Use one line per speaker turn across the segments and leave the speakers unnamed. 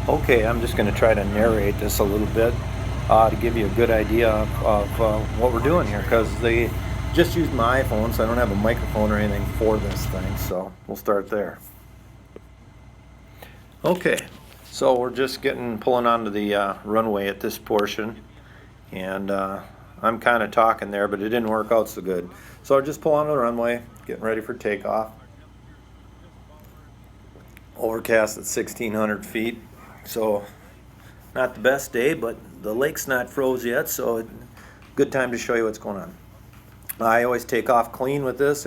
Okay, I'm just going to try to narrate this a little bit to give you a good idea of what we're doing here, because they just used my iPhone, so I don't have a microphone or anything for this thing, so we'll start there. Okay, so we're just pulling onto the runway at this portion, and I'm kind of talking there, but it didn't work out so good. So I just pull onto the runway, getting ready for takeoff. Overcast at 1,600 feet, so not the best day, but the lake's not froze yet, so good time to show you what's going on. I always take off clean with this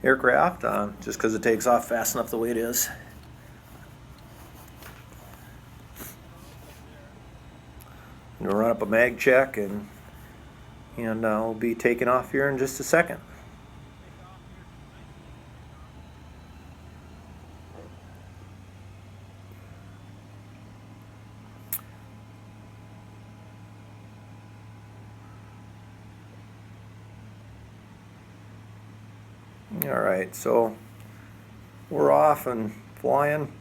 aircraft, just because it takes off fast enough the way it is. I'm gonna run up a mag check, and I'll be taking off here in just a second. All right, so we're off and flying.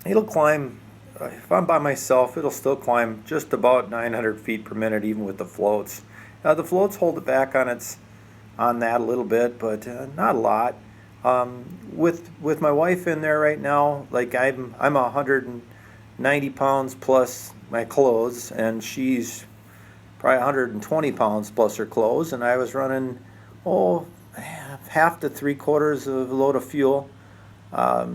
It'll climb, if I'm by myself, it'll still climb just about 900 feet per minute, even with the floats. The floats hold it back on that a little bit, but not a lot. With my wife in there right now, like I'm 190 pounds plus my clothes, and she's probably 120 pounds plus her clothes, and I was running half to 3/4 of a load of fuel.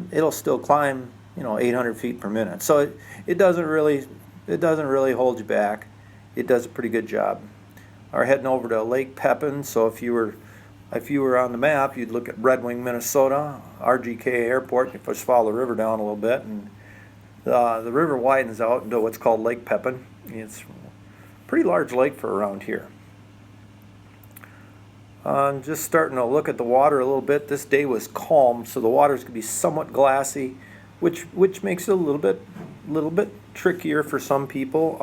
It'll still climb 800 feet per minute, so it doesn't really hold you back. It does a pretty good job. We're heading over to Lake Pepin, so if you were on the map, you'd look at Red Wing, Minnesota, RGK Airport. You just follow the river down a little bit, and the river widens out into what's called Lake Pepin. It's a pretty large lake for around here. Just starting to look at the water a little bit. This day was calm, so the water's going to be somewhat glassy, which makes it a little bit trickier for some people.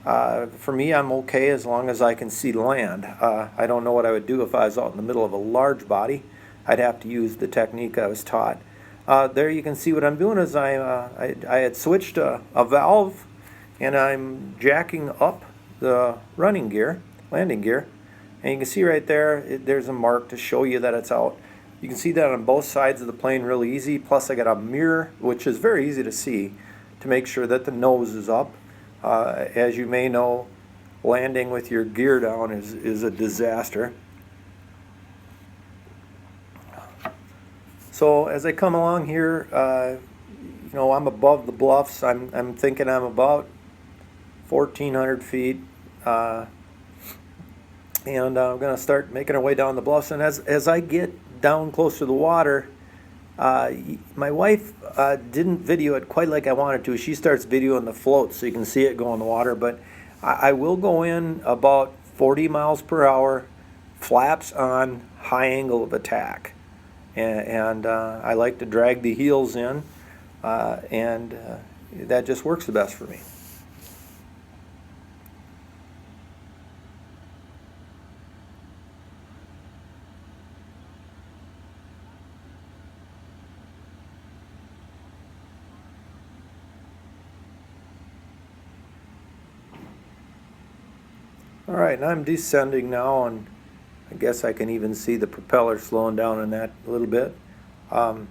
For me, I'm okay as long as I can see land. I don't know what I would do if I was out in the middle of a large body. I'd have to use the technique I was taught. There you can see what I'm doing is I had switched a valve, and I'm jacking up the landing gear. And you can see right there, there's a mark to show you that it's out. You can see that on both sides of the plane really easy. Plus I got a mirror, which is very easy to see, to make sure that the nose is up. As you may know, landing with your gear down is a disaster. So as I come along here, I'm above the bluffs. I'm thinking I'm about 1,400 feet. And I'm going to start making our way down the bluffs. And as I get down close to the water, my wife didn't video it quite like I wanted to. She starts videoing the float so you can see it go in the water. But I will go in about 40 miles per hour, flaps on, high angle of attack. And I like to drag the heels in, and that just works the best for me. All right, and I'm descending now, and I guess I can even see the propeller slowing down in that a little bit. I'm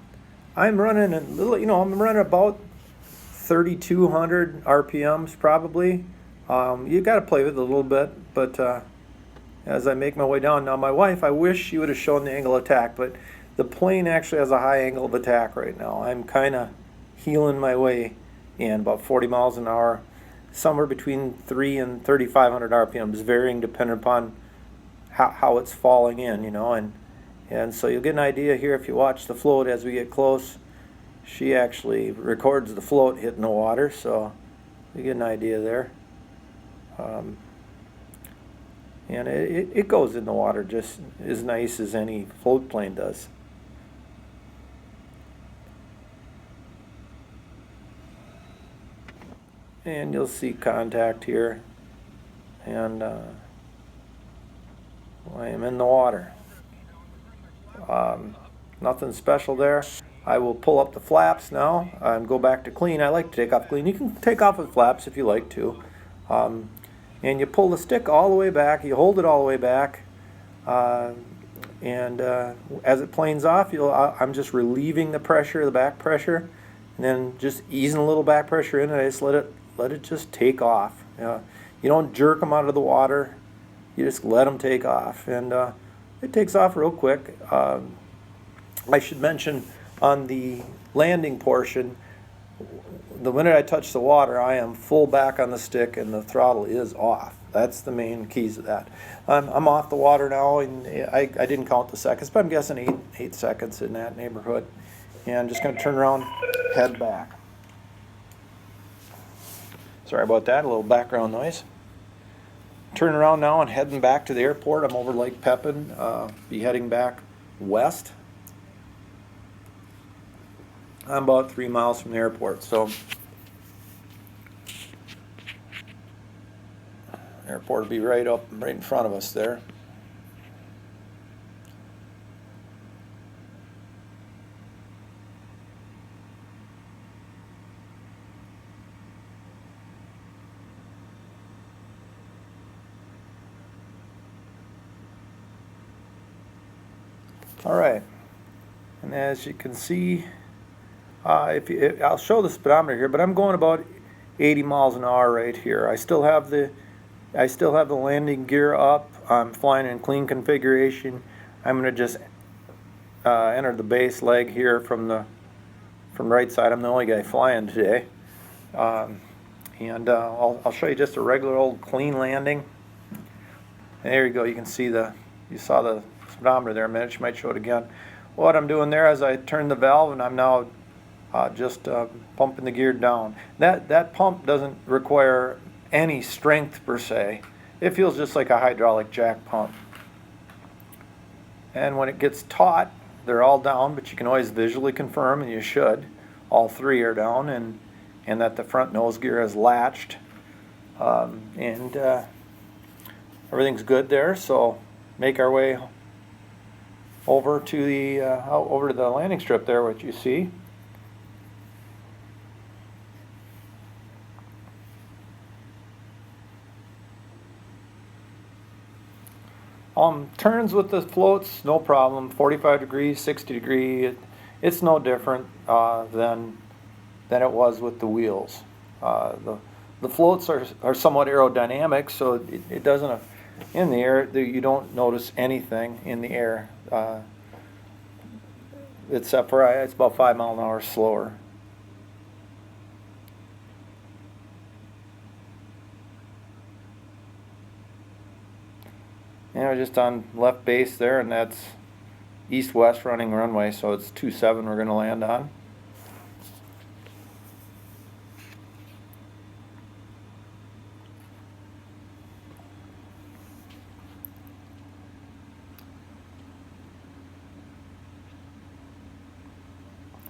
running I'm running about 3,200 RPMs probably. You got to play with it a little bit, but as I make my way down now, my wife, I wish she would have shown the angle of attack, but the plane actually has a high angle of attack right now. I'm kind of heeling my way in about 40 miles an hour. Somewhere between 3 and 3,500 RPMs, varying depending upon how it's falling in, and so you'll get an idea here if you watch the float as we get close. She actually records the float hitting the water, so you get an idea there. And it goes in the water just as nice as any float plane does. And you'll see contact here, and I am in the water. Nothing special there. I will pull up the flaps now and go back to clean. I like to take off clean. You can take off with flaps if you like to. And you pull the stick all the way back, you hold it all the way back, and as it planes off, I'm just relieving the pressure, the back pressure, and then just easing a little back pressure in, and I just let it just take off. You don't jerk them out of the water, you just let them take off, and it takes off real quick. I should mention on the landing portion, the minute I touch the water, I am full back on the stick and the throttle is off. That's the main keys of that. I'm off the water now, and I didn't count the seconds, but I'm guessing 8 seconds in that neighborhood. And I'm just going to turn around, head back. Sorry about that, a little background noise. Turn around now and heading back to the airport. I'm over Lake Pepin, be heading back west. I'm about 3 miles from the airport, so airport will be right in front of us there. All right, and as you can see, I'll show the speedometer here, but I'm going about 80 miles an hour right here. I still have the landing gear up. I'm flying in clean configuration. I'm going to just enter the base leg here from right side. I'm the only guy flying today, and I'll show you just a regular old clean landing. And there you go. You can see you saw the speedometer there a minute. You might show it again. What I'm doing there is I turn the valve, and I'm now just pumping the gear down. That pump doesn't require any strength per se. It feels just like a hydraulic jack pump. And when it gets taut, they're all down, but you can always visually confirm, and you should, all three are down, and that the front nose gear is latched, and everything's good there. So make our way over to the landing strip there, what you see. Turns with the floats, no problem. 45 degrees, 60 degree, it's no different than it was with the wheels. The floats are somewhat aerodynamic, so it doesn't, in the air, you don't notice anything in the air, except for it's about 5 miles an hour slower. Just on left base there, and that's east-west running runway, so it's 27 we're going to land on.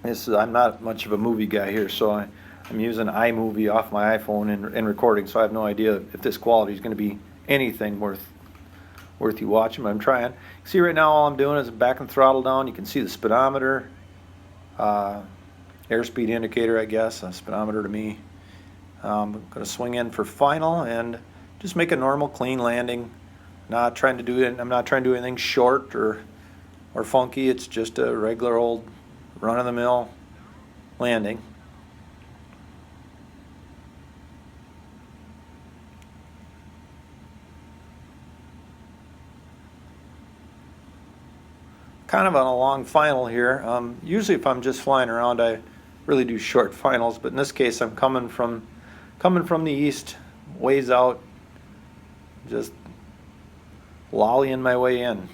I'm not much of a movie guy here, so I'm using iMovie off my iPhone and recording, so I have no idea if this quality is going to be anything worth you watching, but I'm trying. See, right now all I'm doing is backing the throttle down. You can see the speedometer, airspeed indicator, I guess, a speedometer to me. I'm going to swing in for final and just make a normal clean landing. I'm not trying to do anything short or funky. It's just a regular old run-of-the-mill landing. Kind of on a long final here. Usually if I'm just flying around, I really do short finals, but in this case I'm coming from the east, ways out, just lollying my way in.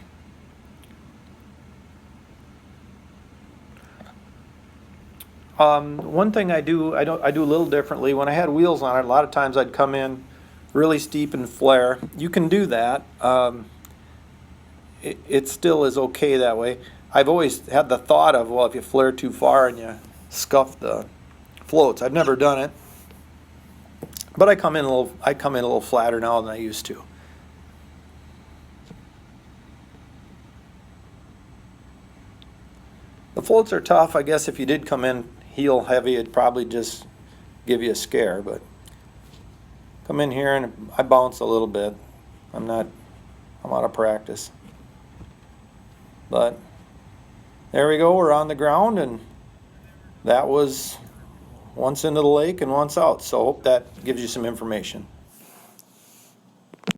One thing I do a little differently. When I had wheels on it, a lot of times I'd come in really steep and flare. You can do that. It still is okay that way. I've always had the thought of, well, if you flare too far and you scuff the floats. I've never done it, but I come in a little flatter now than I used to. The floats are tough. I guess if you did come in heel heavy, it'd probably just give you a scare, but come in here and I bounce a little bit. I'm out of practice. But there we go, we're on the ground, and that was once into the lake and once out. So I hope that gives you some information.